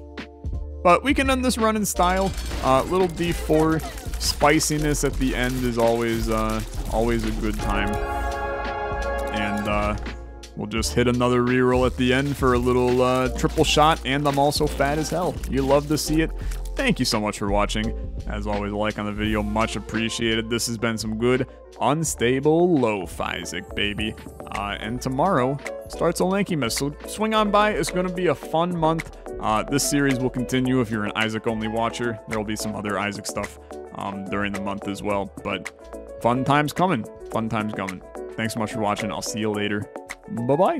But we can end this run in style. Little D4 spiciness at the end is always a good time. And we'll just hit another reroll at the end for a little triple shot. And I'm also fat as hell. You love to see it. Thank you so much for watching. As always, a like on the video, much appreciated. This has been some good, unstable low-Isaac, baby. And tomorrow starts a Lanky Miss, so swing on by. It's going to be a fun month. This series will continue if you're an Isaac-only watcher. There will be some other Isaac stuff during the month as well. But fun times coming. Fun times coming. Thanks so much for watching. I'll see you later. Bye-bye.